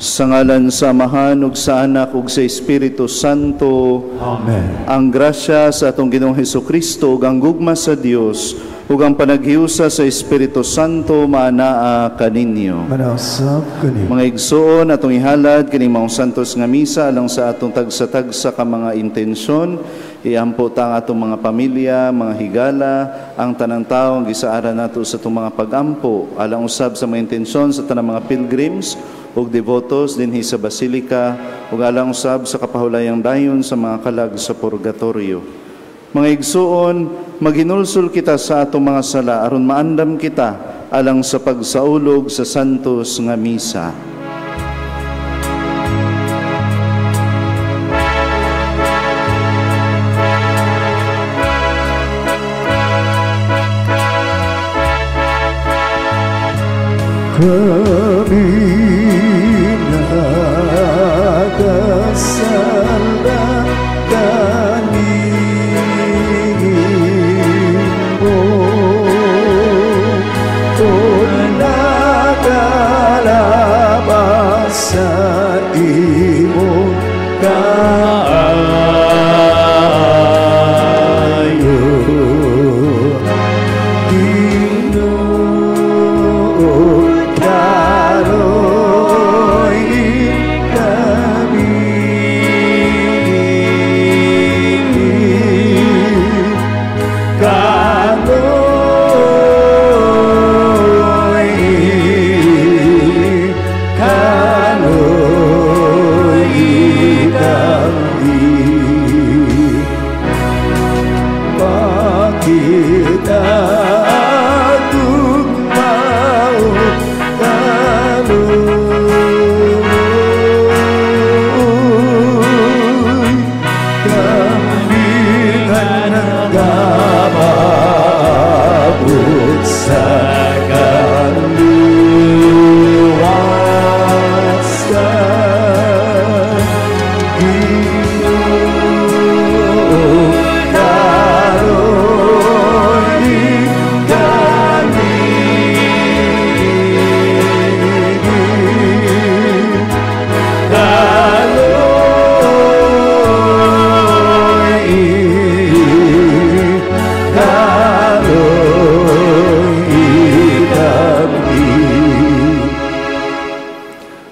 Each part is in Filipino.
Sa ngalan sa Amahan, ug sa Anak, ug sa Espiritu Santo. Amen. Ang grasya sa atong Ginoong Hesukristo, ug ang gugma sa Dios, ug ang panaghiusa sa Espiritu Santo, maanaa kaninyo. Manasap kaninyo. Mga igsoon, atong ihalad kining maong santos nga misa alang sa atong tagsa-tagsa ka mga intensyon. Iampo ta ang atong mga pamilya, mga higala, ang tanang taong gisaaran nato sa atong mga pagampo, alang usab sa mga intensyon sa tanang mga pilgrims ug devotos dinhi sa Basilika, ug alang usab sa kapahulayang dayon sa mga kalag sa purgatorio. Mga igsoon, maghinulsol kita sa atong mga sala aron maandam kita alang sa pagsaulog sa santos nga misa. Kami nakasalatan mo, kung nakalabas sa imong kaayo.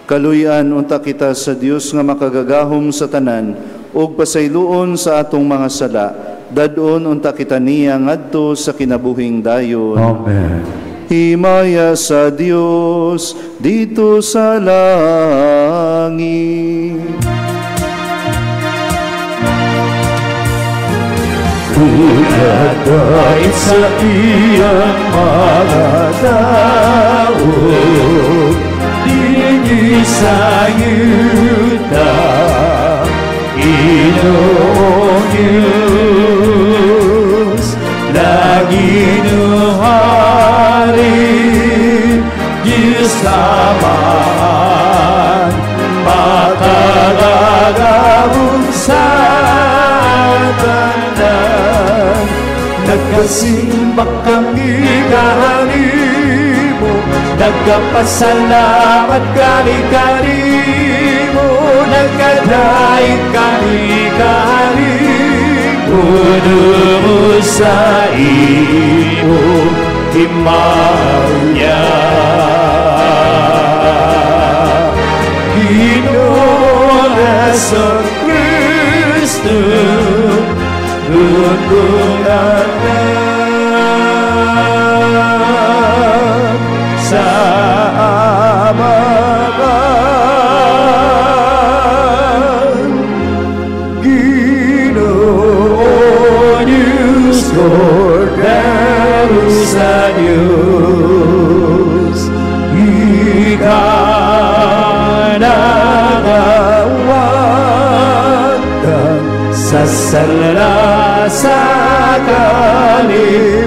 Kaluyan unta kita sa Dios nga makagagahom sa tanan ug pasayloon sa atong mga sala. Dadon unta kita niya ngadto sa kinabuhing dayon. Amen. Himaya sa Dios dito sa langit. Dahil sa iyang mga daon, dinhi sa yuta, Ginoong Diyos, lagi nuhari, Diyos naman, makalagabong sa tanan. Nagkasimbak kami kanimo, nagkapasalamat kami kanimo, nagkadaig kami kanimo, mo sa imo himaya. Ginoong Jesucristo, tuntunan sa amahan. Ginoong Diyos, Kordero sa Diyos, Ikaw nangawatan sa sala sa kalibutan,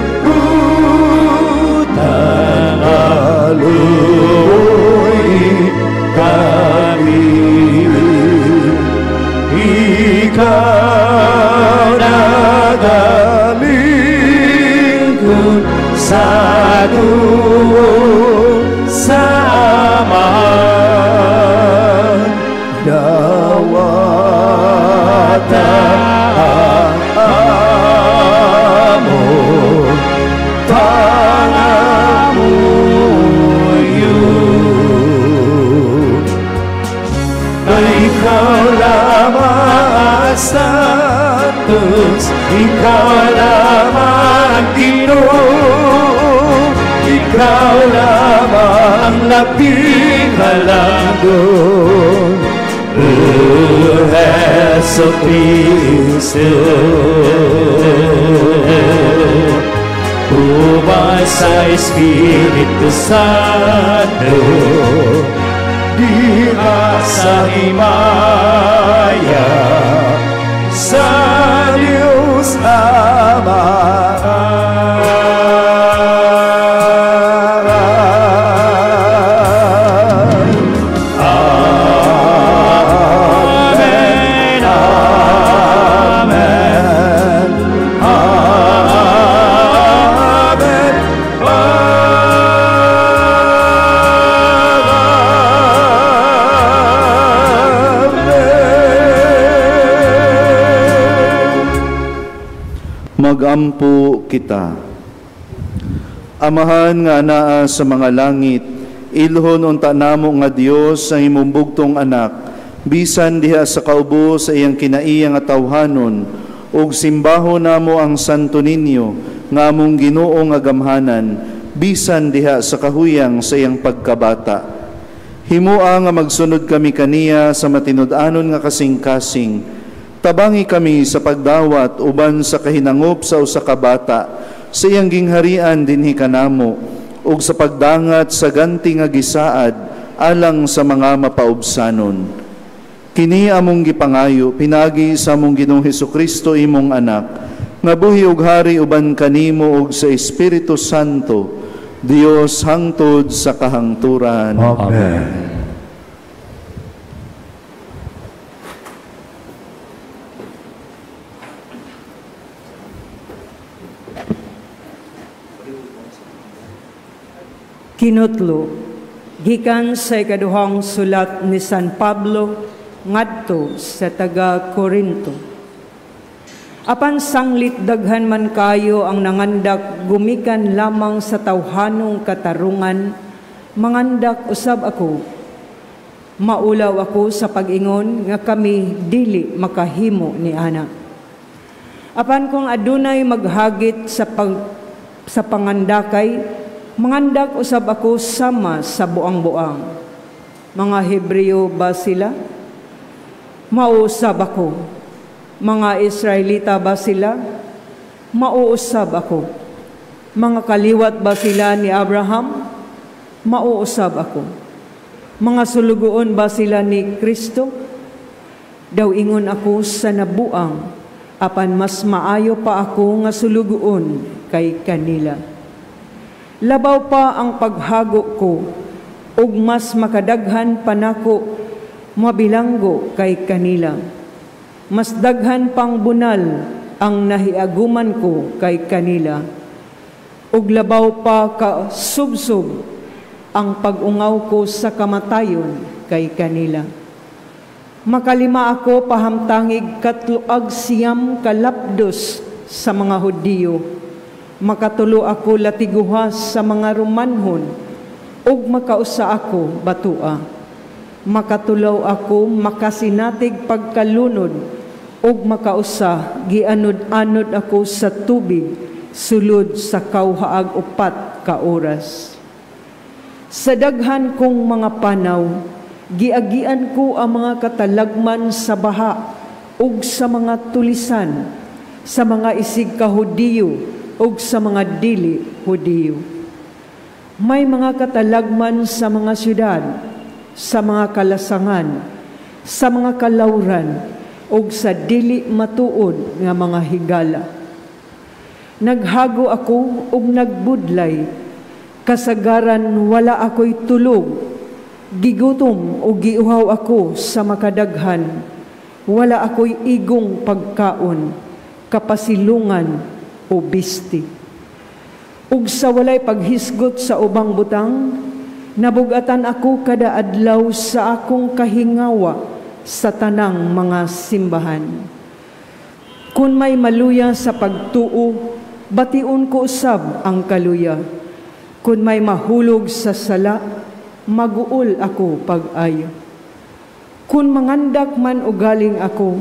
aluy kami. Ikaw nagalingkod sa dugo sa amahan. santos, ikaw lamang Ginoo, ikaw lamang napinalanggon. O Heso Kristo, umay sa Espiritu Santo, diha sa himaya sa Diyos Ama. Magampo kita. Amahan nga naa sa mga langit, ilhon unta namo nga Dios ang imong bugtong anak, bisan diha sa kaubo sa iyang kinaiya nga tawhanon, ug simbaho namo ang Santo Niño nga among Ginoo nga gamhanan, bisan diha sa kahuyang sa iyang pagkabata. Himua nga magsunod kami kaniya sa matinud-anon nga kasing-kasing. Tabangi kami sa pagdawat uban sa kahinangop sa usa ka bata, sa iyang gingharian dinhi kanamo, ug sa pagdangat sa ganti nga gisaad alang sa mga mapaubsanon. Kini among gipangayo pinagi sa among Ginoong Hesukristo imong anak, nga buhi ug hari uban kanimo ug sa Espiritu Santo, Dios hangtod sa kahangturan. Amen. Kinutlo, gikan sa ikaduhang sulat ni San Pablo ngadto sa taga Corinto. Apan sanglit daghan man kayo ang nangandak gumikan lamang sa tawhanong katarungan, mangandak usab ako. Maulaw ako sa pag-ingon nga kami dili makahimo ni ana. Apan kung adunay maghagit sa pangandakay, mangandak usab ako sama sa buang-buang. Mga Hebreo ba sila? Mauusab ako. Mga Israelita ba sila? Mauusab ako. Mga kaliwat ba sila ni Abraham? Mauusab ako. Mga sulugoon ba sila ni Kristo? Daw ingon ako sa nabuang, apan mas maayo pa ako nga sulugoon kay kanila. Labaw pa ang paghago ko, ug mas makadaghan panako mabilanggo kay kanila. Mas daghan pang bunal ang nahiaguman ko kay kanila. Ug labaw pa ka subsub ang pag-ungaw ko sa kamatayon kay kanila. Makalima ako pahamtangig katluag siyam kalapdos sa mga Hudiyo. Makatulo ako latiguhas sa mga Romanhon, ug makausa ako batua. Makatulaw ako makasinatig pagkalunod, ug makausa gianod-anod ako sa tubig, sulod sa kauhaag 4 ka oras. Sa daghan kong mga panaw, giagian ko ang mga katalagman sa baha, ug sa mga tulisan, sa mga isig ka Hudiyo, ug sa mga dili Hudiyo. May mga katalagman sa mga syudad, sa mga kalasangan, sa mga kalawran, ug sa dili matuod nga mga higala. Naghago ako ug nagbudlay, kasagaran wala ako'y tulog, gigutom ug giuhaw ako sa makadaghan, wala ako'y igong pagkaon, kapasilungan o bisti. Ug sa walay paghisgot sa ubang butang, nabugatan ako kada adlaw sa akong kahingawa sa tanang mga simbahan. Kung may maluya sa pagtuo, bation ko usab ang kaluya. Kung may mahulog sa sala, maguol ako pag-ayo. Kung mangandak man o galing ako,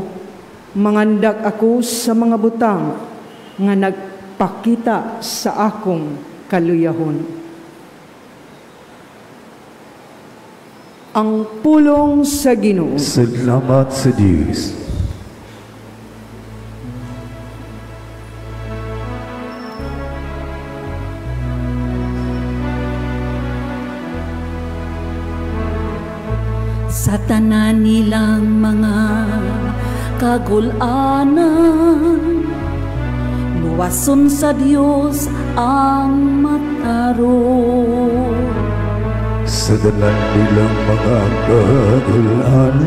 Mangandak ako sa mga butang nga nagpakita sa akong kaluyahon. Ang pulong sa Ginoo. Salamat sa Diyos. Sa tanan nilang mga kagulanan, luwason sa Diyos ang mataro. Sa dalan nilang mga kagulanan,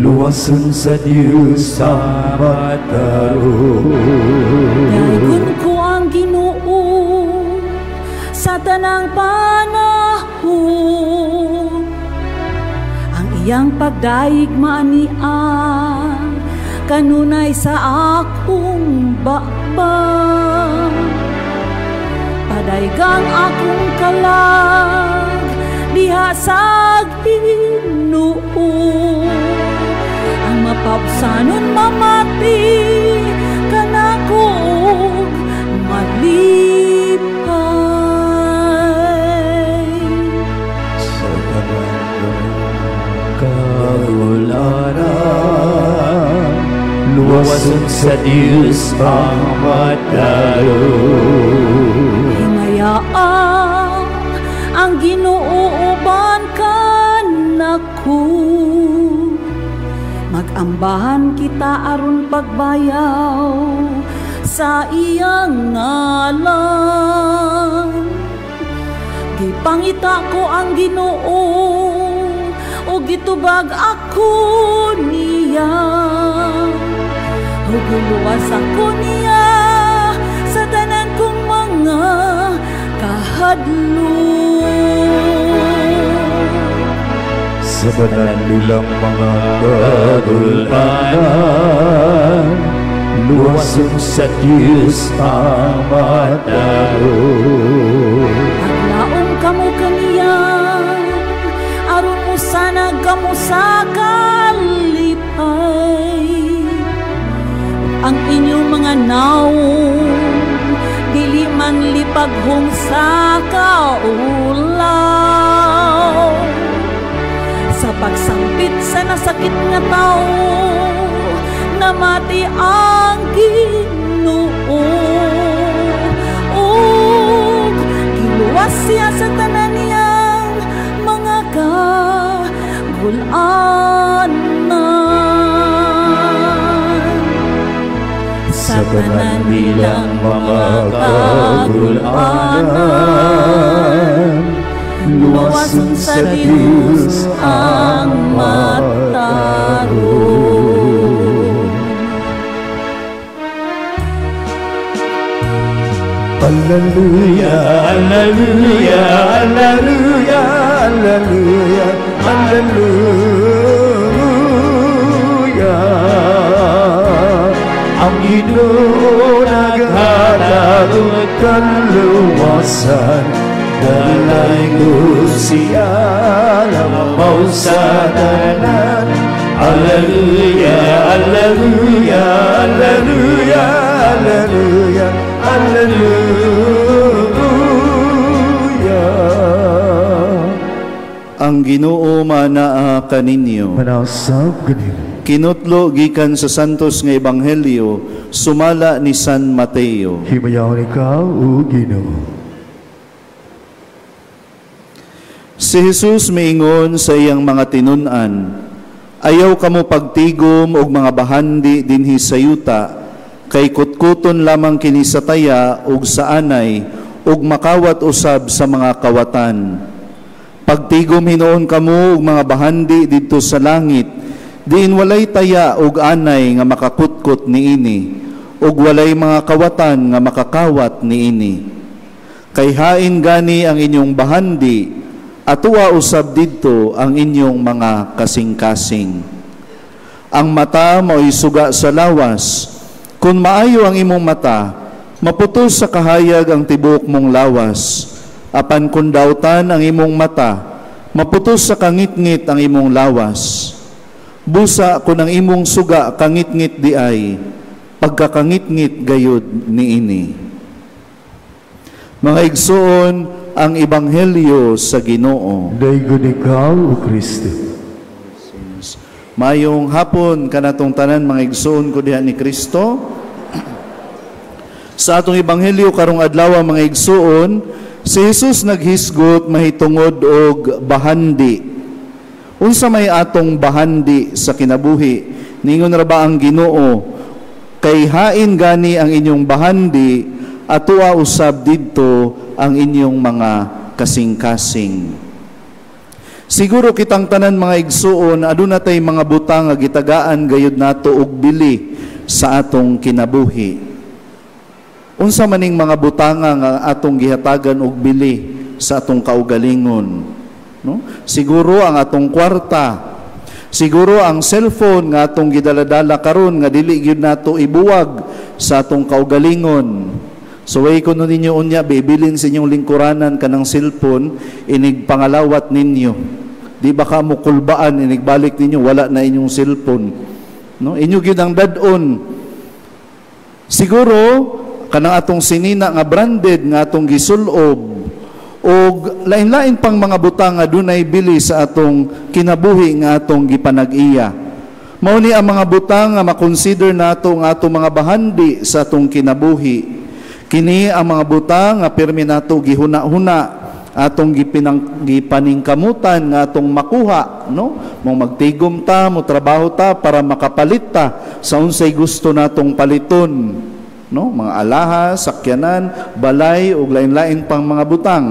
luwason sa Diyos ang mataro. Dagon ko ang Ginoo sa tanang panahon, ang iyang pagdaig maanian kanunay sa akong bakbang. Padaygang akong kalag diha sa Ginoo, ang mapabsanon mamati kanakog malipay. Sa dalan kagulanan, luwason sa Diyos ang mataro. Hingayaang ang Ginoo uban kanako, magambahan kita aron pagbayaw sa iyang ngalan. Gipangita ko ang Ginoo o gitubag ako niya, o guluwas ako niya sa tanan kong mga kahadlok. Sa dalan nilang mga kagulanan, luwason sa Diyos ang mataro. Paglaong kamo kaniya, aron mo sana kamo sa kalipay. Ang inyong mga naong, dili man lipaghong sa kaulaw. Sa pagsambit sa nasakit nga tao, namati ang Ginoo. Og giluwas siya sa tanan niyang mga kagulanan. Sa tanan nilang mga kagulanan, luwason sa Diyos ang mataro. Alleluia, alleluia, alleluia, alleluia, alleluia. Ang Ginoo naghatag ng kaluwasan, dalay ko siya lamaw sa tanan. Alleluia, alleluia, alleluia, alleluia, alleluia. Ang Ginoo manaa kaninyo. Manasab ganin. Kinutlo gikan sa santos nga ebanghelyo sumala ni San Mateo. Himayaw ikaw, O Ginoo. Si Jesus miingon sa iyang mga tinun-an, ayaw kamo pagtigom og mga bahandi dinhi sa yuta, kay kutkuton lamang kini sa taya ug sa anay ug makawat usab sa mga kawatan. Pagtigom hinuon kamo og mga bahandi didto sa langit, diin walay taya ug anay nga makakutkot niini, ug walay mga kawatan nga makakawat niini. Kay hain gani ang inyong bahandi, atuwa usab didto ang inyong mga kasing-kasing. Ang mata mao'y suga sa lawas. Kung maayo ang imong mata, maputos sa kahayag ang tibok mong lawas. Apan kung dautan ang imong mata, maputos sa kangit-ngit ang imong lawas. Busa ko ng imong suga kangit-ngit di ay, pagkakangit-ngit gayud niini. Mga igsoon, ang Ebanghelyo sa Ginoo. Daigod ikaw, O Kristo. Mayong hapon kanatong tanan mga igsoon ko diha ni Kristo. Sa atong Ebanghelyo karong adlaw mga igsoon, si Jesus naghisgot mahitungod og bahandi. Unsa may atong bahandi sa kinabuhi? Ningon ra ba ang Ginoo, kay hain gani ang inyong bahandi, atua usab didto ang inyong mga kasing-kasing. Siguro kitang tanan mga igsuon, aduna tay mga butang nga gitagaan gayud nato og bili sa atong kinabuhi. Unsa maning mga butanga nga atong gihatagan og bili sa atong kaugalingon? No? Siguro ang atong kwarta, siguro ang cellphone nga atong gidaladala karon nga dili gyud nato ibuwag sa atong kaugalingon. So way kuno ninyo unya bibilin sa inyong lingkuranan kanang cellphone, inig pangalawat ninyo. Di ba ka mo kulbaan inigbalik ninyo wala na inyong cellphone. No? Inyo gyud ang dadon. Siguro kanang atong sinina nga branded nga atong gisulob o lain-lain pang mga butang nga dunay bili sa atong kinabuhi nga atong gipanag-iya. Mao ni ang mga butang nga makonsider nato nga atong mga bahandi sa atong kinabuhi. Kini ang mga butang nga pirmi nato gihuna-huna, atong gipaningkamutan nga atong makuha, no? Mong magtigom ta, mo trabaho ta para makapalit ta sa unsay gusto natong paliton, no? Mga alahas, sakyanan, balay ug lain-lain pang mga butang.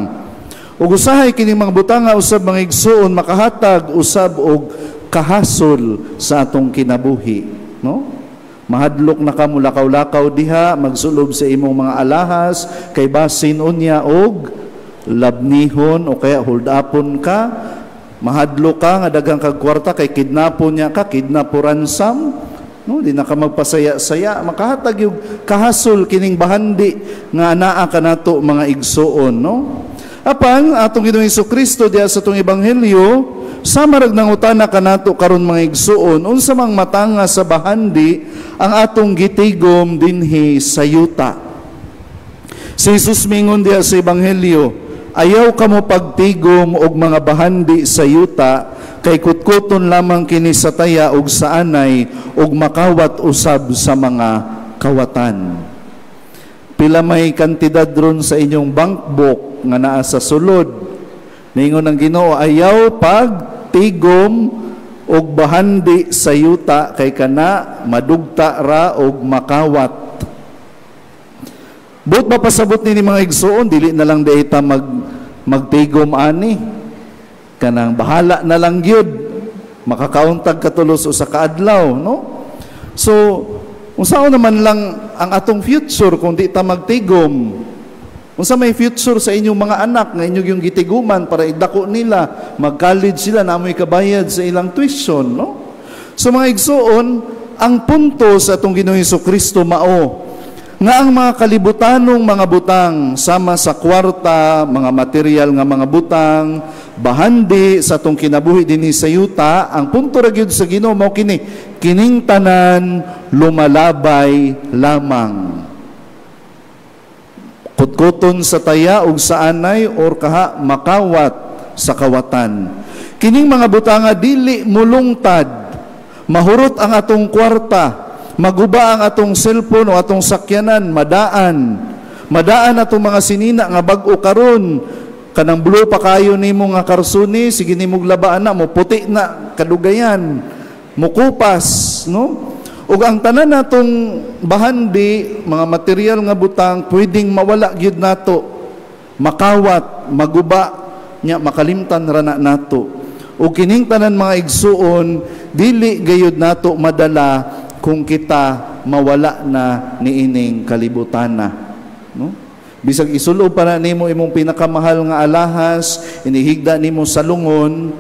Ug usahay kini mga butang nga usab mga igsuon makahatag usab og kahasol sa atong kinabuhi, no? Mahadlok na ka mulakaw-lakaw diha, magsulob sa imong mga alahas kay basin unya og labnihon o kaya hold upon ka. Mahadlok ka nga daghang kag kwarta kay kidnapon niya ka, kidnap o ransom, no? Di na ka magpasaya-saya, makahatag yung kahasol kining bahandi nga anaa kanato mga igsuon, no? Apan atong Ginoong Hesukristo diha sa atong Ebanghelyo, sama rag nangutana kanato karon mga igsuon, unsa mang matanga sa bahandi ang atong gitigom dinhi sa yuta. Si Jesus mingon diha sa Ebanghelyo, ayaw kamo pagtigom og mga bahandi sa yuta, kay kutkuton lamang kini sa taya og sa anay og makawat usab sa mga kawatan. Pila may kantidad ron sa inyong bank book nga naa sa sulod. Ningon ang Ginoo, ayaw pagtigom og bahandi sa yuta, kay kana madugta ra og makawat. But ba pasabot ni mga igsuon, dili na lang dayta magtigom ani. Kanang bahala na lang gyud, makakauntag katulos usa ka adlaw, no? So unsaon naman lang ang atong future kung di ta magtigom? Unsa may future sa inyong mga anak nga inyong yung gitiguman para idako nila, mag-college sila, naamoy kabayad sa ilang tuition, no? So mga igsuon, ang punto sa atong Ginoong Hesukristo mao nga ang mga kalibutanong mga butang sama sa kwarta, mga material nga mga butang, bahandi sa atong kinabuhi dinhi sa yuta, ang punto ra gyud sa Ginoo mao kini, kining tanan lumalabay lamang. Kutkuton sa taya ug sa anay or kaha makawat sa kawatan. Kining mga butanga dili mulungtad, mahurot ang atong kwarta, maguba ang atong cellphone o atong sakyanan, madaan atong mga sinina nga bag-o karon, kanang blue pa kayo nimo nga karsuni, sige nimo labaan na mo puti na kadugayan, mukupas, no? Ug ang tanan natong bahandi, mga material nga butang, pwedeng mawala gyud nato, makawat, maguba, nya makalimtan ra na nato. Ug kining tanan mga igsuon, dili gayud nato madala kung kita mawala na niining kalibutana, no? Bisag isulob para nimo imong pinakamahal nga alahas, inihigda nimo sa lungon,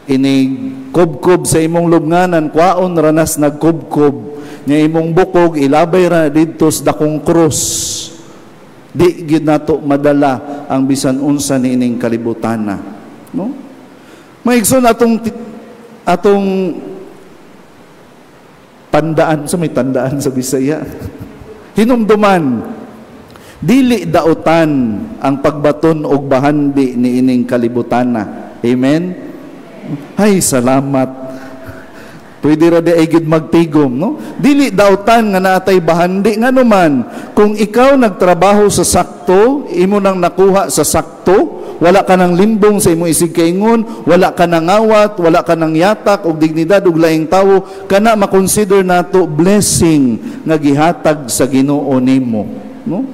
inikubkob sa imong lubnganan, kwaon ranas nagkubkob nya imong bukog, ilabay ra didto sa dakong krus. Di gyud nato madala ang bisan unsa niining kalibutana, no? Maigsoon atong tandaan, sa may tandaan sa Bisaya. Hinumduman, dili dautan ang pagbaton og bahandi ni ining kalibutana. Amen? Ay, salamat. Pwede ra di ay gid magtigom, no? Dili dautan nga naatay bahandi nga naman kung ikaw nagtrabaho sa sakto, imo nang nakuha sa sakto, wala ka nang limbong sa imo isig kaingon, wala ka nang awat, wala ka nang yatak og dignidad og laing tawo, kana makonsider nato blessing nga gihatag sa Ginoo nimo, no?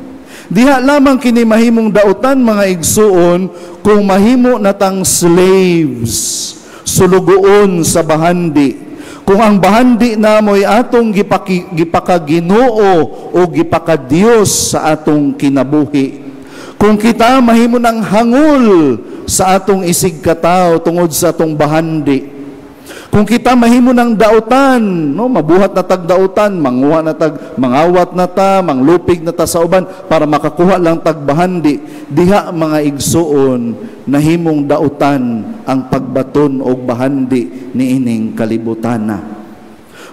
Diha lamang kini mahimong dautan mga igsuon kung mahimo natang slaves, sulugoon sa bahandi. Kung ang bahandi namoy atong gipakaginoo o gipakadiyos sa atong kinabuhi. Kung kita mahimo ng hangul sa atong isig kataw tungod sa atong bahandi. Kung kita mahimo ng dautan, no, mabuhat na tag dautan, manguha na tag mangawat na ta, manglupig na ta sa uban para makakuha lang tag bahandi, diha mga igsuon nahimong dautan ang pagbaton og bahandi niining kalibutana.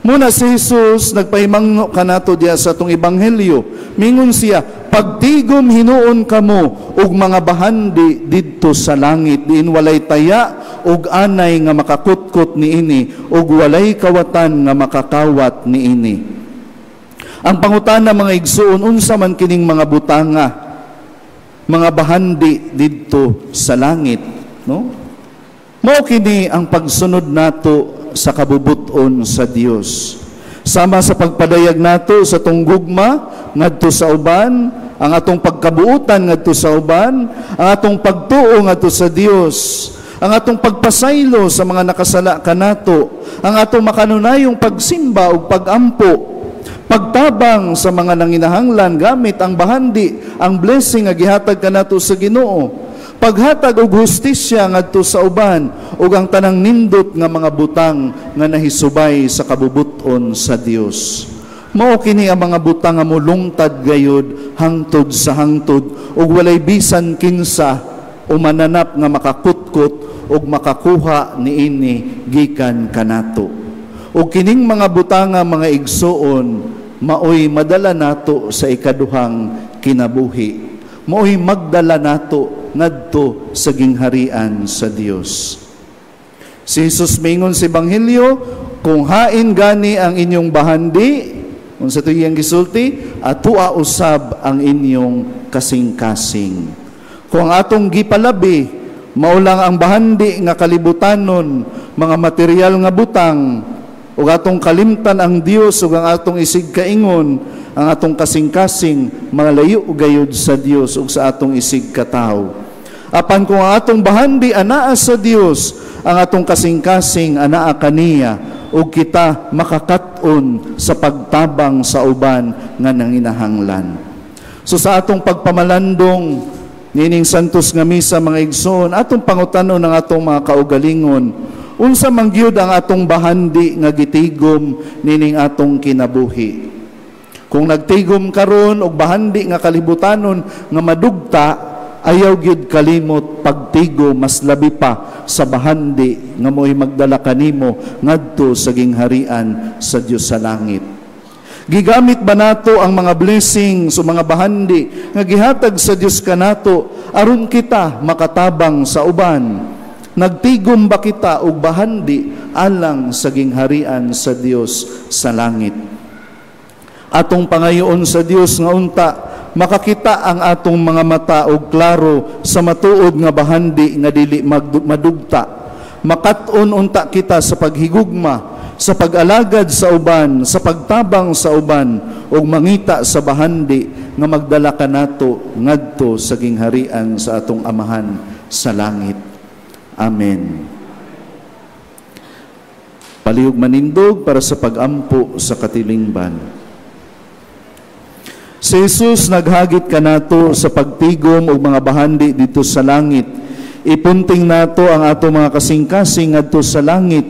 Muna si Jesus nagpahimangno kanato diha sa atong ebanghelyo. Mingon siya, pagtigom hinuon kamo og mga bahandi didto sa langit, diin walay taya og anay nga makakutkot niini og walay kawatan nga makakawat niini. Ang pangutana mga igsuon, unsa man kining mga butanga, mga bahandi didto sa langit, no? Mao kini ang pagsunod nato sa kabubuton sa Dios. Sama sa pagpadayag nato sa tunggugma ngadto sa uban, ang atong pagkabuutan ngadto sa uban, ang atong pagtuo ngadto sa Dios, ang atong pagpasaylo sa mga nakasala kanato, ang atong makanunayong pagsimba ug pagampo, pagtabang sa mga nanginahanglan gamit ang bahandi, ang blessing nga gihatag kanato sa Ginoo, paghatag og hustisya ngadto sa uban ug ang tanang nindot nga mga butang nga nahisubay sa kabubuton sa Dios. Mao kini ang mga butang nga mulungtad gayud hangtod sa hangtod ug walay bisan kinsa o mananap nga makakutkot ug makakuha niini gikan kanato. Ug kining mga butang nga mga igsuon maoy madala nato sa ikaduhang kinabuhi. Maoy magdala nato ngadto sa gingharian sa Dios. Si Jesus mingon sa Ebanghelyo, kung hain gani ang inyong bahandi, unsa to iyang gisulti, atua usab ang inyong kasing-kasing. Kung atong gipalabi, mao lang ang bahandi nga kalibutanon, mga material nga butang, ug atong kalimtan ang Dios ug ang atong isig kaingon, ang atong kasing-kasing malayo gayud sa Dios ug sa atong isig katawo. Apan kung ang atong bahandi anaa sa Dios, ang atong kasing-kasing anaa kaniya ug kita makakat-on sa pagtabang sa uban nga nanginahanglan. So sa atong pagpamalandong nining santos nga misa mga igsoon, atong pangutanon ng atong mga kaugalingon, unsa man gyud ang atong bahandi nga gitigom nining atong kinabuhi. Kung nagtigom karon og bahandi nga kalibutanon nga madugta, ayaw gyud kalimot pagtigo mas labi pa sa bahandi nga mo'y magdala kanimo ngadto sa gingharian sa Dios sa langit. Gigamit ba nato ang mga blessing sa mga bahandi nga gihatag sa Dios kanato aron kita makatabang sa uban? Nagtigom ba kita og bahandi alang sa gingharian sa Dios sa langit? Atong pangayoon sa Dios nga unta, makakita ang atong mga mata og klaro sa matuod nga bahandi nga dili madugta. Makat-on unta kita sa paghigugma, sa pag-alagad sa uban, sa pagtabang sa uban, ug mangita sa bahandi nga magdala kanato ngadto sa gingharian sa atong Amahan sa langit. Amen. Palihog manindog para sa pagampo sa katilingban. Si Jesus naghagit kanato sa pagtigom og mga bahandi dito sa langit. Ipunting nato ang ato mga kasing-kasing ngadto sa langit.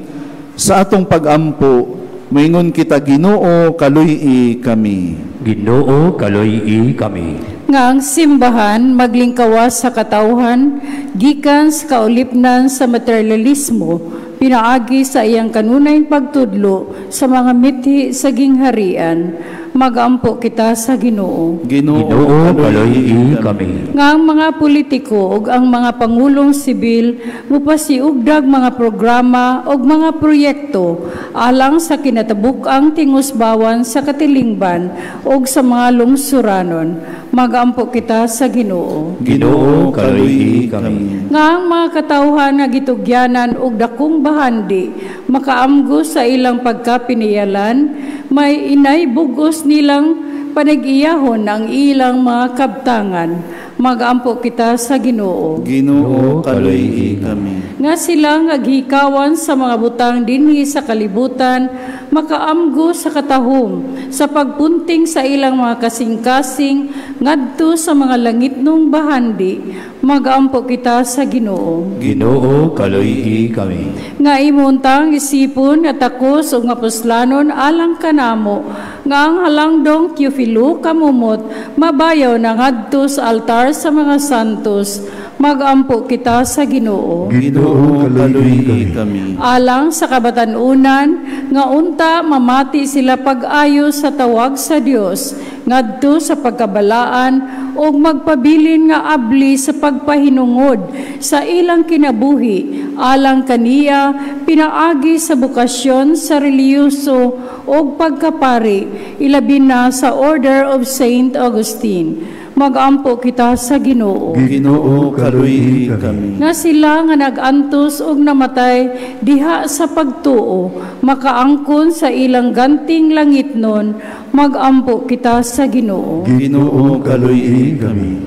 Sa atong pagampo, moingon kita, Ginoo, kaluy-i kami. Ginoo, kaluy-i kami. Nga ang simbahan maglingkawas sa katawhan, gikan sa kaulipnan sa materialismo, pinaagi sa iyang kanunay pagtudlo sa mga mithi sa gingharian. Magampo kita sa Ginoo. Ginoo, kaloy kami. Nga ang mga politiko ug ang mga pangulong sibil mupasiugdag mga programa ug mga proyekto alang sa kinatabuk-ang tingusbawan sa katilingban ug sa mga lungsuranon. Magampo kita sa Ginoo. Ginoo, kaloy kami. Nga ang mga katawhan nga gitugyanan ug dakong bahandi makaamgo sa ilang pagkapiniyalan, may inay bugos nilang panag-iyahon ang ilang mga kabtangan. Magampo kita sa Ginoo. Ginoo, kaloy kami. Nga sila ngaghikawan sa mga butang dinhi sa kalibutan, makaamgo sa katahom, sa pagpunting sa ilang mga kasing-kasing, ngadto sa mga langitnong bahandi. Magampo kita sa Ginoo. Ginoo, kaloy kami. Nga imuntang isipon nga takos ug mapuslanon alang kanamo, nga ang halangdong Teofilo kamumot, mabayaw na ngadto sa altar sa mga santos. Magampo kita sa Ginoo. Ginoo, kaloy kami. Alang sa kabatanunan, nga unta mamati sila pag-ayo sa tawag sa Dios, ngadto sa pagkabalaan ug magpabilin nga abli sa pagpahinungod sa ilang kinabuhi, alang kaniya pinaagi sa bukasyon sa reliyoso ug pagkapari, ilabin na sa Order of Saint Augustine. Magampo kita sa Ginoo. Ginoo, kaloy kami. Nga sila nga nagantos ug namatay diha sa pagtuo, makaangkon sa ilang ganting langitnon. Magampo kita sa Ginoo. Ginoo, kaloy kami.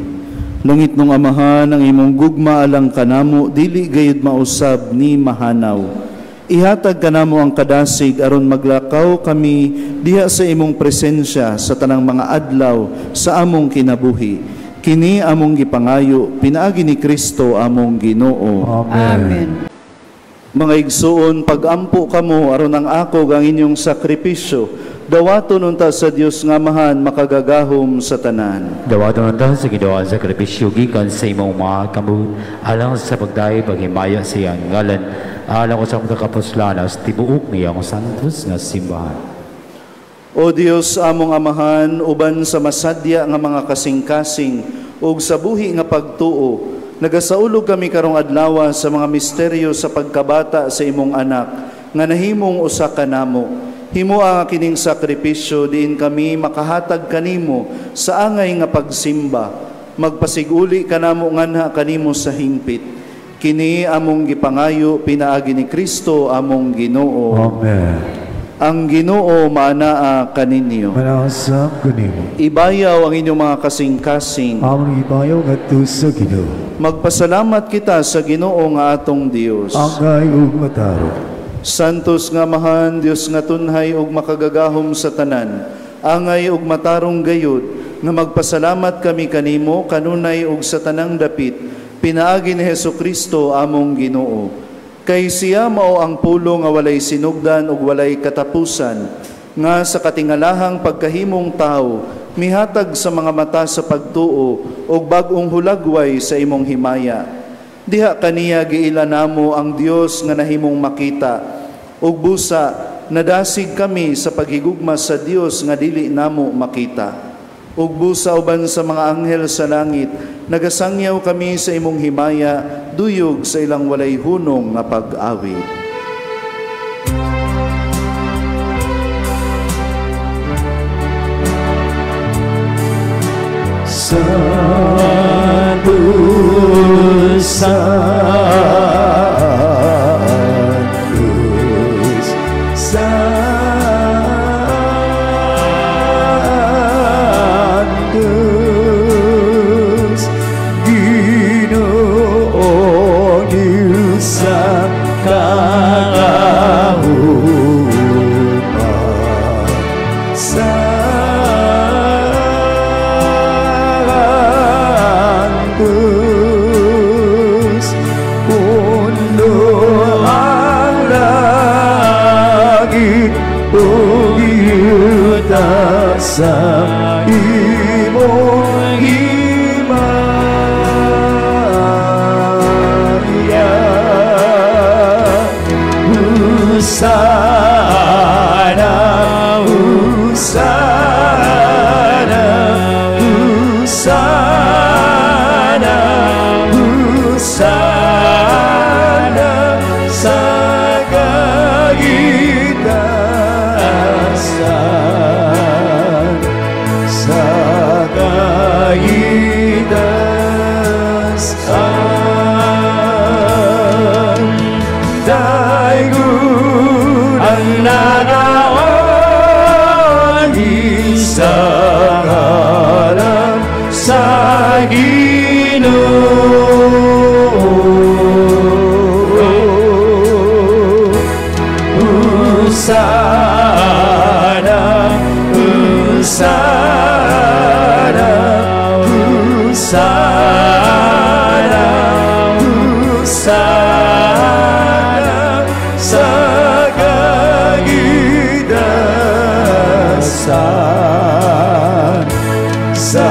Langit nung Amahan, ang imong gugma alang kanamo, dili gayud mausab ni mahanaw. Ihatag kanamo ang kadasig aron maglakaw kami diha sa imong presensya sa tanang mga adlaw sa among kinabuhi. Kini among gipangayo, pinaagi ni Kristo among Ginoo. Amen. Mga igsuon, pagampo kamo aron ang ako ang inyong sakripisyo, dawaton unta sa Dios nga Amahan makagagahom sa tanan. Dawaton unta sa gidawaan sa sakripisyo gikan sa imong mga kamot alang sa pagdayo paghimaya sa iyang ngalan. Alam ko sa mga kapuslanas, tibuok niya ang santos nga simbahan. O Dios among Amahan, uban sa masadya nga mga kasing-kasing ug sa buhi nga pagtuo, nagasaulog kami karong adlaw sa mga misteryo sa pagkabata sa imong anak nga nahimong usa kanamo. Himo ang kining sakripisyo diin kami makahatag kanimo sa angay nga pagsimba. Magpasiguli kanamo nganha kanimo sa hingpit. Kini among gipangayo, pinaagi ni Kristo among Ginoo. Amen. Ang Ginoo maanaa kaninyo. Manasam kanimo. Ibayaw ang inyong mga kasing-kasing. Among ibayaw ngadto sa Ginoo. Magpasalamat kita sa Ginoo nga atong Dios. Angay ug mataro. Santos nga Amahan, Dios nga tunhay ug makagagahom sa tanan. Angay ug matarong gayud nga magpasalamat kami kanimo kanunay ug sa tanang dapit. Pinaagi ni Hesukristo among Ginoo. Kay siya mao ang pulo nga walay sinugdan ug walay katapusan, nga sa katingalahang pagkahimong tao, mihatag sa mga mata sa pagtuo ug bag-ong hulagway sa imong himaya. Diha kaniya giila namo ang Dios nga nahimong makita, ug busa nadasig kami sa paghigugma sa Dios nga dili namo makita. Ug busa uban sa mga anghel sa langit, nagasangyaw kami sa imong himaya, duyog sa ilang walay hunong nga pag-awit. Santos, Santos, Santos, Ginoo Diyos sa kahuman. Santos, puno ang langit o giyuta sa imong himaya. Husana, Husana, Husana, Husana sa kagidasan, sa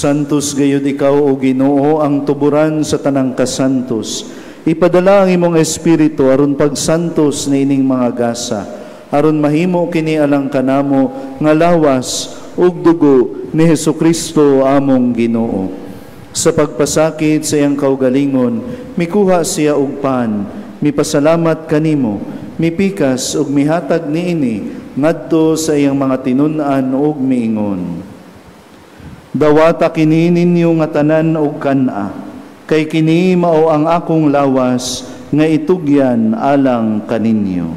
Santos gayud ikaw o Ginoo ang tuburan sa tanang kasantos. Ipadala ang imong espiritu aron pagsantos na ining mga gasa, aron mahimo kini alang kanamo nga lawas ug dugo ni Hesukristo among Ginoo. Sa pagpasakit sa iyang kaugalingon, mikuha siya og pan, mipasalamat kanimo, mipikas ug mihatag niini ngadto sa iyang mga tinun-an ug miingon. Dawata kini ninyo nga tanan og kana, kay kini mao ang akong lawas nga itugyan alang kaninyo.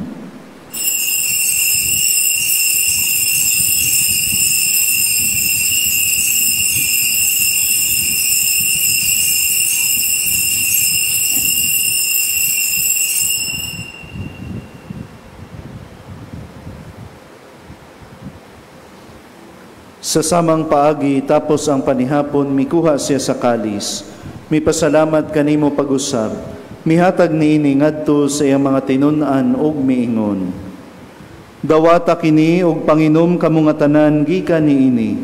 Sa samang paagi, tapos ang panihapon, mikuha siya sa kalis. Mipasalamat kanimo pag-usab. Mihatag niini ngadto sa iyang mga tinun-an ug miingon. Dawata kini og panginom kamo nga tanan gikan niini.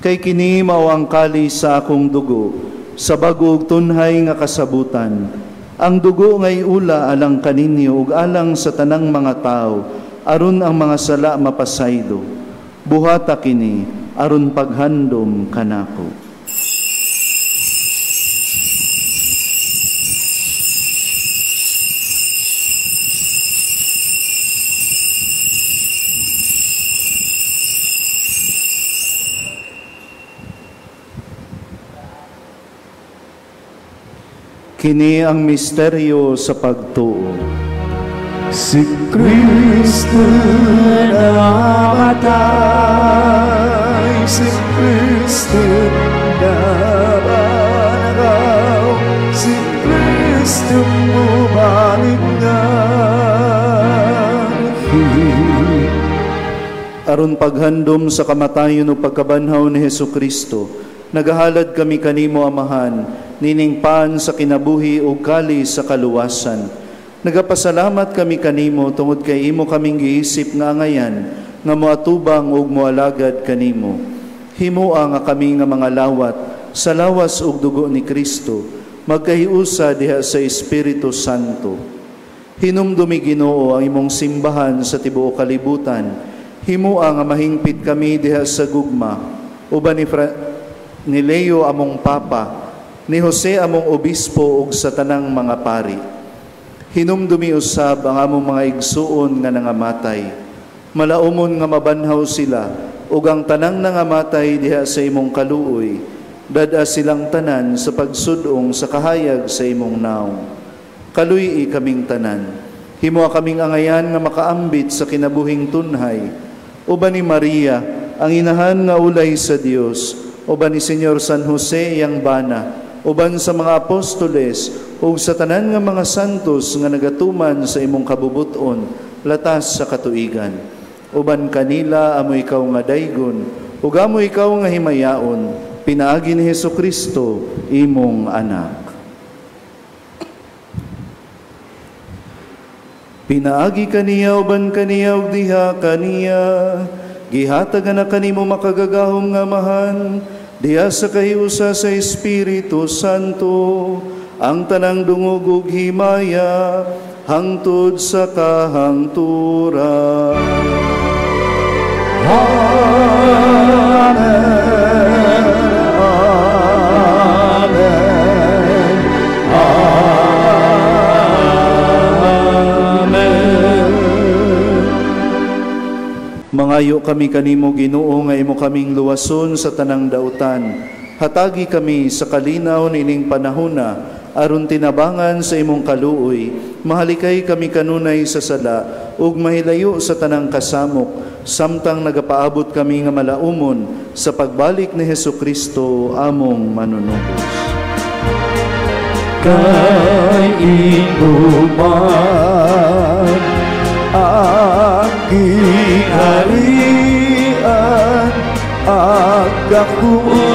Kay kini mao ang kalis sa akong dugo, sa bag-o ug tunhay nga kasabutan. Ang dugo ngay ula alang kaninyo ug alang sa tanang mga tao, aron ang mga sala mapasaydo. Buhata kini aron paghandom kanako. Kini ang misteryo sa pagtuo. Si Kristo namatay, si Kristo nabanagaw, si Kristo bumalik nga. Aron paghandom sa kamatayon o pagkabanhaw ni Hesukristo, nagahalad kami kanimo, Amahan, nining pan sa kinabuhi o kali sa kaluwasan. Nagapasalamat kami kanimo tungod kay imo kaming giisip nga ngayan nga moatubang ug moalagad kanimo. Himoa nga kami nga mga lawat sa lawas ug dugo ni Kristo, magkahiusa diha sa Espiritu Santo. Hinumdumi, Ginoo, ang imong simbahan sa tibuok kalibutan. Himoa nga mahingpit kami diha sa gugma, uban ni Leo among Papa, ni Jose among Obispo ug sa tanang mga pari. Hinumdumi usab ang among mga igsuon nga nangamatay. Malaumon nga mabanhaw sila, ug ang tanang nangamatay diha sa imong kaluoy, dada silang tanan sa pagsudong sa kahayag sa imong naong. Kaluy kaming tanan. Himoa kaming angayan nga makaambit sa kinabuhing tunhay. Uban ni Maria, ang inahan nga ulay sa Dios, uban ni Senyor San Jose iyang bana, uban sa mga apostoles, ug sa tanan nga mga santos nga nagatuman sa imong kabubuton, latas sa katuigan. Uban kanila amo ikaw nga daygon, ug amo ikaw nga himayaon, pinaagi ni Hesukristo, imong anak. Pinaagi kaniya, uban kaniya, ug diha kaniya, gihatagan na kanimo makagagahom nga Amahan, diha sa kahiusa sa Espiritu Santo, ang tanang dungog ug himaya, hangtod sa kahangturan. Amen, Amen, Amen. Mangayo kami kanimo, Ginoo, nga imo kaming luwason sa tanang dautan. Hatagi kami sa kalinaw nining panahona, aron tinabangan sa imong kaluoy, mahalikay kami kanunay sa sala, ug mahilayo sa tanang kasamok, samtang nagapaabot kami nga malaumon sa pagbalik ni Hesukristo among manunubos. Kay inuman ang giharian,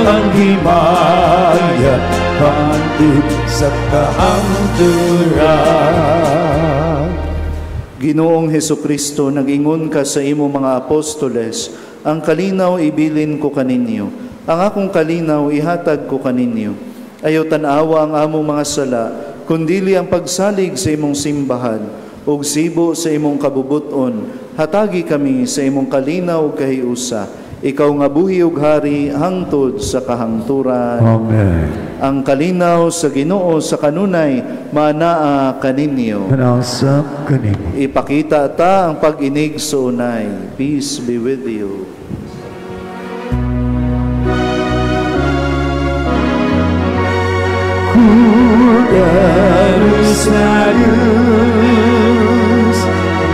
ang himaya, hantid sa kahangturan. Ginoong Hesukristo, nag-ingon ka sa imo mga apostoles, ang kalinaw ibilin ko kaninyo, ang akong kalinaw ihatag ko kaninyo. Ayaw tanawa ang among mga sala, kundili ang pagsalig sa imong simbahan, ug sibo sa imong kabubuton, hatagi kami sa imong kalinaw ug kahiusa. Ikaw nga buhi ug hari hangtod sa kahangturan. Amen. Ang kalinaw sa Ginoo sa kanunay manaa kaninyo. Manasa kanimo. Ipakita ta ang pag-inig sa unay. Peace be with you. Kudarus Marius,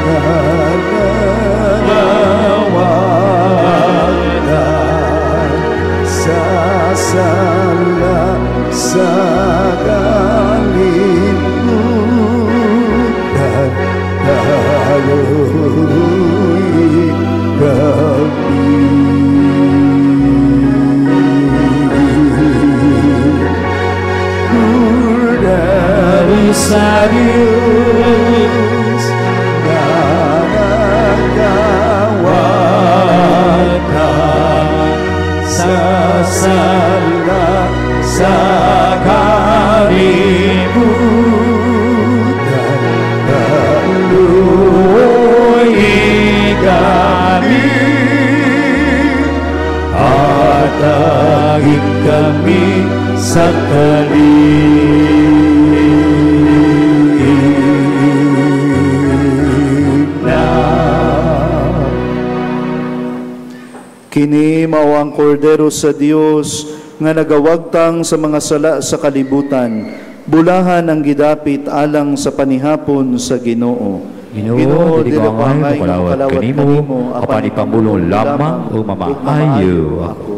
nananawagan sa sala sa kalimutan, daluy kami. Serius nananawagan sa sala sa kalimutan, daluy kami, hatagin kami sa Kini mao ang kordero sa Dios nga nagawagtang sa mga sala sa kalibutan, bulahan ang gidapit alang sa panihapon sa Ginoo. Ginoo, dili ko angay kalawat kanimo, apan ipamulong lamang o mamaayo ako.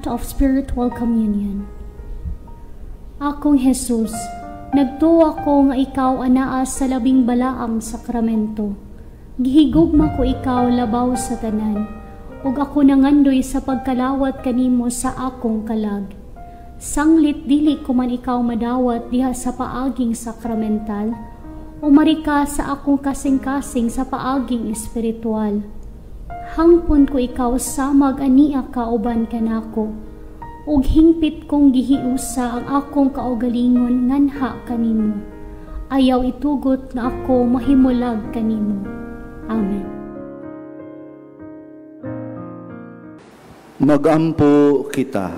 Of spiritual communion. Akong Jesus, nagtuwa ko nga ikaw anaa sa labing balaang sakramento. Gihigugma ko ikaw labaw sa tanan, ug ako nangandoy sa pagkalawat kanimo sa akong kalag. Sanglit dili ko man ikaw madawat diha sa paaging sakramental, o marika sa akong kasing-kasing sa paaging espiritual. Hangpon ko ikaw samag ania kauban kanako, ug hingpit kong gihiusa ang akong kaugalingon nganha kanimo. Ayaw itugot nga ako mahimulag kanimo. Amen. Magampo kita.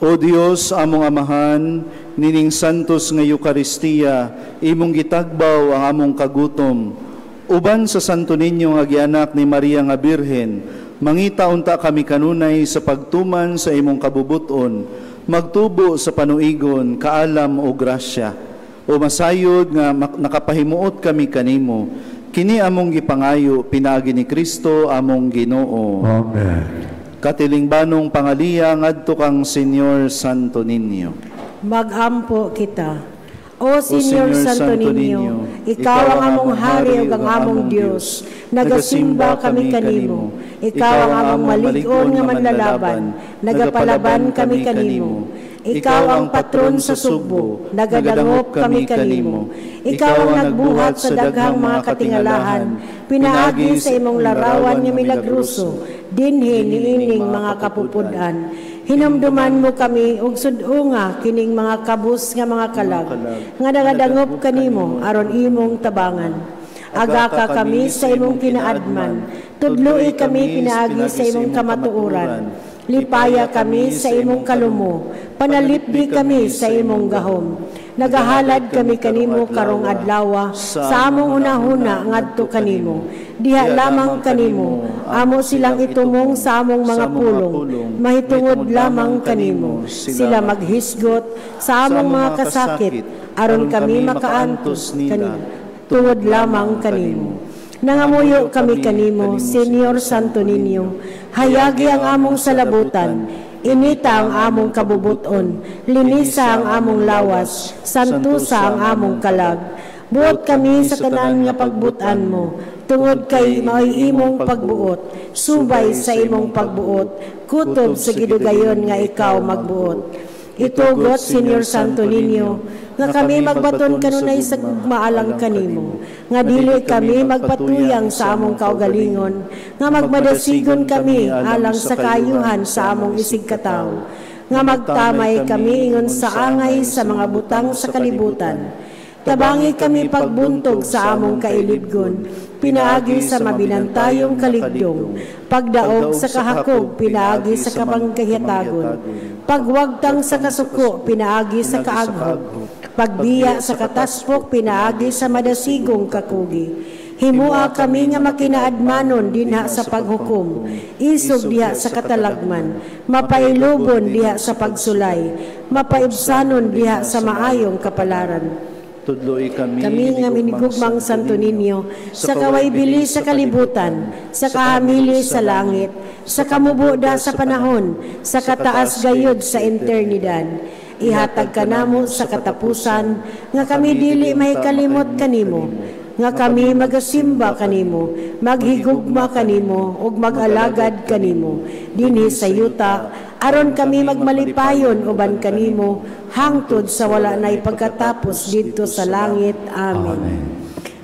O Dios, among amahan, nining santos nga Eukaristiya, imong gitagbaw ang among kagutom. Uban sa santo ninyo nga gianak ni Maria nga Birhen, mangita unta kami kanunay sa pagtuman sa imong kabubuton, magtubo sa panuigon, kaalam o grasya. O masayod nga nakapahimuot kami kanimo, kini among gipangayo, pinaagi ni Kristo among Ginoo. Amen. Katilingbanong pangaliya ngadto kang Senyor Santo Niño. Magampo kita. O Senyor Santo Niño, ikaw ang among hari ug ang among Dios. Nagasimba kami kanimo. Ikaw ang among malig-on nga manlalaban. Nagapalaban kami kanimo. Ikaw ang patron sa Sugbo. Nagadangop kami kanimo. Ikaw ang nagbuhat sa daghang mga katingalahan. Pinaagi sa imong larawan nga milagruso. Dinhi niining mga kapupudan. Hinumduman mo kami og sudunga kining mga kabus nga mga kalag nga nagadangop kanimo aron imong tabangan. Aga ka kami sa imong kinaadman, tudloi kami pinaagi sa imong kamatuoran. Lipaya kami sa imong kalumo, panalipdi kami sa imong gahom. Nagahalad kami kanimo karong adlaw sa among unahuna ngadto kanimo. Diha lamang kanimo, amo silang itumong sa among mga pulong. Mahitungod lamang kanimo, sila maghisgot sa among mga kasakit aron kami makaantos kanimo. Tungod lamang kanimo. Nangamuyo kami kanimo, Senyor Santo Niño, hayagi ang among salabutan, inita ang among kabubuton, linisa ang among lawas, santusa ang among kalag. Buot kami sa tanan nga pagbutan mo, tungod kay mao'y imong pagbuot, subay sa imong pagbuot, kutob sa gidugayon nga ikaw magbuot. Itugot, Senyor Santo Niño, nga kami magbaton kanunay sa maalang kanimo, nga dili kami magpatuyang sa among kaugalingon, nga magmadasigon kami alang sa kayuhan sa among isig kataw, nga magtamay kami ingon sa angay sa mga butang sa kalibutan. Tabangi kami pagbuntog sa among kailidgon, pinaagi sa mabinantayong kaligdong, pagdaog sa kahakog, pinaagi sa kapanggahitagon, pagwagtang sa kasuko, pinaagi sa kaaghog, pagbiya sa kataspok, pinaagi sa madasigong kakugi. Himua kami nga makinaadmanon dinha sa paghukom, isog diha sa katalagman, mapailubon diha sa pagsulay, mapaibsanon diha sa maayong kapalaran. Tudloy kami nga minigugmang Santo Niño, sa kawaybili sa kalibutan, sa kahamili sa langit, sa kamubuda sa panahon, sa kataas gayod sa eternidad. Ihatag ka namo sa katapusan, nga kami dili may kalimot kanimo, nga kami magasimba kanimo, maghigugma kanimo, ug mag-alagad kanimo, dinhi sa yuta, aron kami magmalipayon uban kanimo, hangtod sa wala na'y pagkatapos dito sa langit. Amen.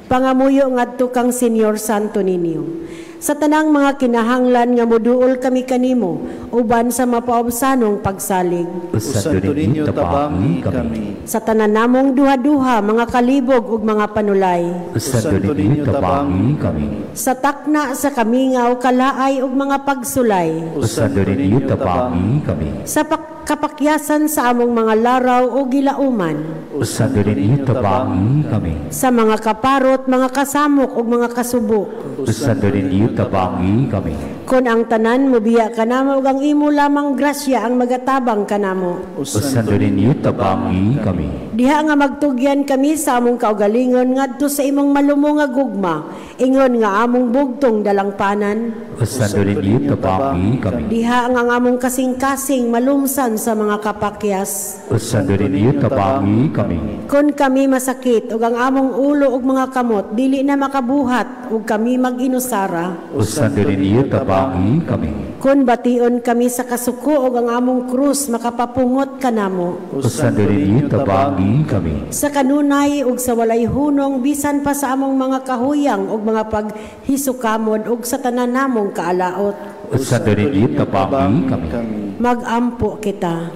Pangamuyo ngadto kang Senyor Santo Niño. Sa tanang mga kinahanglan nga moduol kami kanimo, uban sa mapaobsanong pagsalig. Santo Niño, tabangi kami. Sa tanan namong duha-duha, mga kalibog ug mga panulay. Santo Niño, tabangi kami. Sa takna sa kamingaw, kalaay ug mga pagsulay. Santo Niño, tabangi kami. Sa kapakyasan sa among mga laraw o gilauman. Santo Niño, tabangi kami. Sa mga kaparot, mga kasamok ug mga kasubo. Santo Niño, tabangi kami. Kung ang tanan mobiya kanamo ug ang imo lamang grasya ang magatabang kanamo. Santo Niño, tabangi kami. Diha nga magtugyan kami sa among kaugalingon ngadto sa imong malumo nga gugma, ingon nga among bugtong dalangpanan. Santo Niño, tabangi kami. Diha nga ang among kasing-kasing malumsan sa mga kapakyas. Santo Niño, tabangi kami. Kung kami masakit ug ang among ulo ug mga kamot dili na makabuhat ug kami mag-inusara. Santo Niño, tabangi kami. Kung bation kami sa kasuko ug ang among krus makapapungot kanamo. Santo Niño, tabangi kami. Sa kanunay ug sa walay hunong bisan pa sa among mga kahuyang ug mga paghisukamod ug sa tanan namong kaalaot. Santo Niño, tabangi kami. Magampo kita.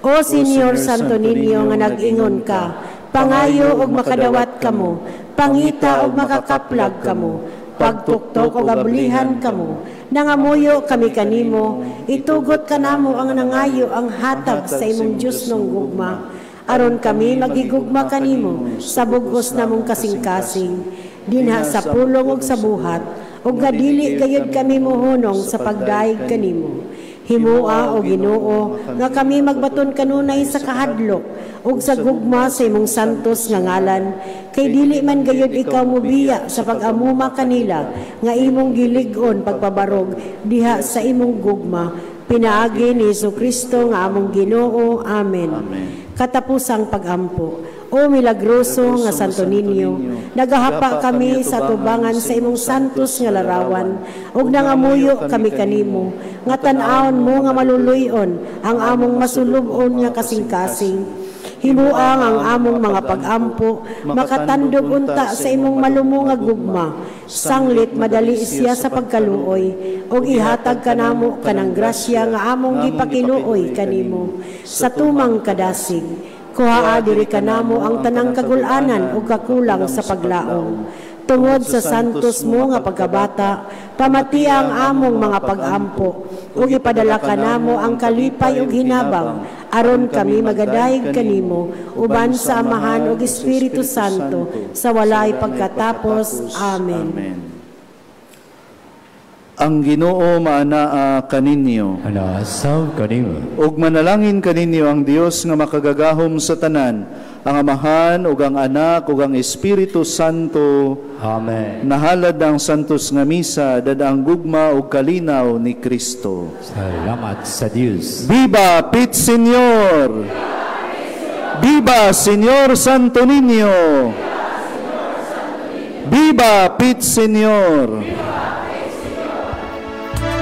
O Senyor Santo Niño nga nag-ingon ka, pangayo ug makadawat kamo, pangita ug makakaplag kamo, pagtuktok ug abulihan kamo, nangamuyo kami kanimo, itugot kanamo ang nangayo ang hatag sa imong Dios nung gugma, aron kami magigugma kanimo sa bugos namong kasing-kasing, dinha sa pulong ug sa buhat, ug gadili gayud kami mohunong sa pagdaig kanimo. Himua o Ginoo nga kami magbaton kanunay sa kahadlok ug sa gugma sa imong santos nga ngalan, kay dili man gayud ikaw mobiya sa pag-amuma kanila nga imong gilig-on pagpabarog diha sa imong gugma. Pinaagi ni Jesucristo nga among Ginoo. Amen. Katapusang pagampo. O milagroso nga Santo Niño, nagahapa kami sa tubangan sa imong santos nga larawan, ug nangamuyo kami kanimo, nga tan-awon mo nga maluluyon ang among masulubon nga kasing-kasing. Himuang ang among mga pag-ampo, makatandog unta sa imong malumo nga gugma, sanglit madali siya sa pagkaluoy, ug ihatag kanamo kanang grasya nga among gipakiluoy kanimo, sa tumang kadasig. Kuhaa diri kanamo ang tanang kagulanan ug kakulang sa paglaom. Tungod sa santos mo nga pagkabata, pamati ang among mga pag-ampo, ug ipadala kanamo ang kalipay ug hinabang, aron kami magadayeg kanimo, uban sa Amahan ug Espiritu Santo, sa walay pagkatapos. Amen. Ang Ginoo maanaa kaninyo. Anasaw kanimo. Ug manalangin kaninyo ang Dios nga makagagahom sa tanan, ang Amahan ug ang Anak ug ang Espiritu Santo. Amen. Nahalad ang santos nga misa, dadaang gugma ug kalinaw ni Kristo. Salamat sa Dios. Viva Pit Señor! Viva Señor Santo Niño! Viva Pit Señor!